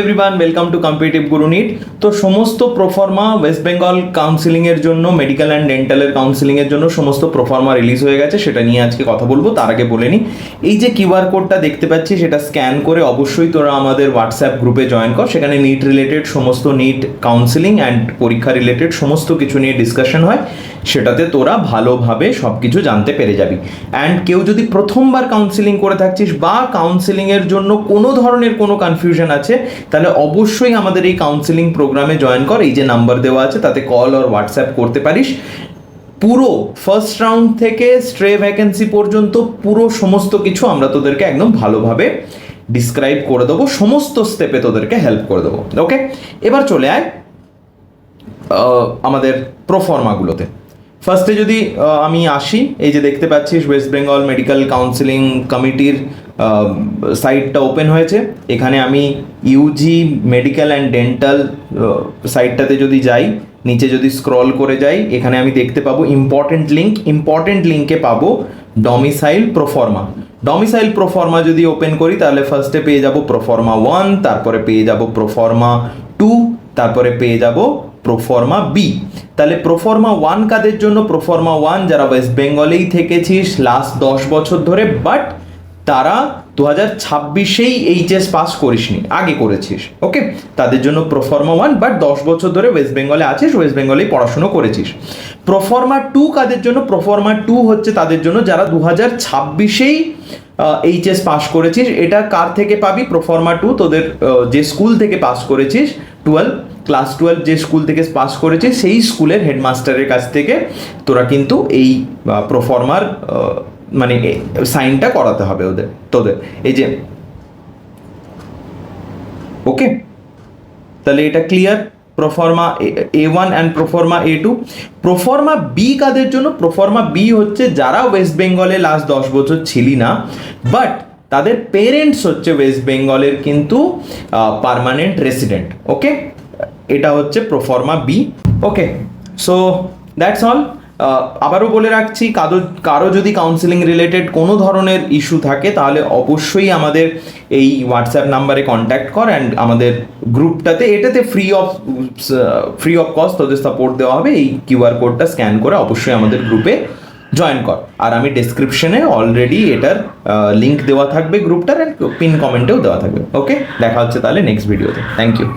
Everyone welcome to competitive Guru NEET. তো সমস্ত proforma West Bengal কাউন্সিলিংয়ের জন্য, মেডিকেল অ্যান্ড ডেন্টালের কাউন্সিলিংয়ের জন্য সমস্ত প্রোফর্মা রিলিজ হয়ে গেছে, সেটা নিয়ে আজকে কথা বলবো। তার আগে বলে নিই, এই যে কিউআর কোডটা দেখতে পাচ্ছি সেটা স্ক্যান করে অবশ্যই তোরা আমাদের হোয়াটসঅ্যাপ গ্রুপে জয়েন কর। সেখানে নিট রিলেটেড সমস্ত, নিট কাউন্সিলিং অ্যান্ড পরীক্ষা রিলেটেড সমস্ত কিছু নিয়ে ডিসকাশন হয়, সেটাতে তোরা ভালোভাবে সব কিছু জানতে পেরে যাবি। অ্যান্ড কেউ যদি প্রথমবার কাউন্সিলিং করে থাকছিস বা কাউন্সিলিংয়ের জন্য কোনো ধরনের কোনো কনফিউশন আছে, তাহলে অবশ্যই আমাদের এই কাউন্সিলিং প্রোগ্রামে জয়েন কর। এই যে নাম্বার দেওয়া আছে তাতে কল আর হোয়াটসঅ্যাপ করতে পারিস। পুরো ফার্স্ট রাউন্ড থেকে স্ট্রে ভ্যাকেন্সি পর্যন্ত পুরো সমস্ত কিছু আমরা তোদেরকে একদম ভালোভাবে ডিসক্রাইব করে দেবো, সমস্ত স্টেপে তোদেরকে হেল্প করে দেবো। ওকে, এবার চলে আয় আমাদের প্রোফর্মাগুলোতে। ফার্স্টে যদি আমি আসি, এই যে দেখতে পাচ্ছিস ওয়েস্ট বেঙ্গল মেডিকেল কাউন্সিলিং কমিটির সাইটটা ওপেন হয়েছে। এখানে আমি ইউজি মেডিকেল অ্যান্ড ডেন্টাল সাইটটাতে যদি যাই, নিচে যদি স্ক্রল করে যাই, এখানে আমি দেখতে পাবো ইম্পর্টেন্ট লিঙ্কে পাবো ডমিসাইল প্রোফর্মা। ডমিসাইল প্রোফর্মা যদি ওপেন করি তাহলে ফার্স্টে পেয়ে যাব প্রোফর্মা 1, তারপরে পেয়ে যাব প্রোফর্মা 2, তারপরে পেয়ে যাব প্রোফর্মা বি। তাহলে প্রোফর্মা 1 কাদের জন্য? প্রোফর্মা 1 যারা ওয়েস্ট বেঙ্গলেই থেকেছিস লাস্ট 10 বছর ধরে, বাট তারা 2026-এই এইচএস পাস করিসনি, আগে করেছিস, ওকে, তাদের জন্য প্রোফর্মা 1, বাট 10 বছর ধরে ওয়েস্ট বেঙ্গলে আছিস, ওয়েস্ট বেঙ্গলেই পড়াশুনো করেছিস। প্রোফর্মা 2 কাদের জন্য? প্রোফর্মা 2 হচ্ছে তাদের জন্য যারা 2026-এই এইচএস পাস করেছিস। এটা কার থেকে পাবি? প্রোফর্মা 2 তোদের যে স্কুল থেকে পাস করেছিস, ক্লাস 12 যে স্কুল থেকে পাস করেছিস, সেই স্কুলের হেডমাস্টারের কাছ থেকে তোরা কিন্তু এই প্রোফর্মার মানে সাইনটা করাতে হবে তোদের। এই যে ওকে, তাহলে এটা clear. Proforma A1 and proforma A2। Proforma B কাদের জন্য? প্রোফর্মা বি হচ্ছে যারা ওয়েস্ট বেঙ্গলে লাস্ট 10 বছর ছিলি না, বাট তাদের পেরেন্টস হচ্ছে ওয়েস্ট বেঙ্গলের কিন্তু পার্মানেন্ট রেসিডেন্ট। ওকে, এটা হচ্ছে proforma B. Okay, so that's all. আবারও বলে রাখছি, কারো যদি কাউন্সিলিং রিলেটেড কোনো ধরনের ইস্যু থাকে তাহলে অবশ্যই আমাদের এই হোয়াটসঅ্যাপ নাম্বারে কন্ট্যাক্ট কর, অ্যান্ড আমাদের গ্রুপটাতে, এটাতে ফ্রি অফ কস্ট তোদের সাপোর্ট দেওয়া হবে। এই কিউআর কোডটা স্ক্যান করে অবশ্যই আমাদের গ্রুপে জয়েন কর। আর আমি ডেসক্রিপশনে অলরেডি এটার লিঙ্ক দেওয়া থাকবে গ্রুপটার, অ্যান্ড পিন কমেন্টেও দেওয়া থাকবে। ওকে, দেখা হচ্ছে তাহলে নেক্সট ভিডিওতে। Thank you.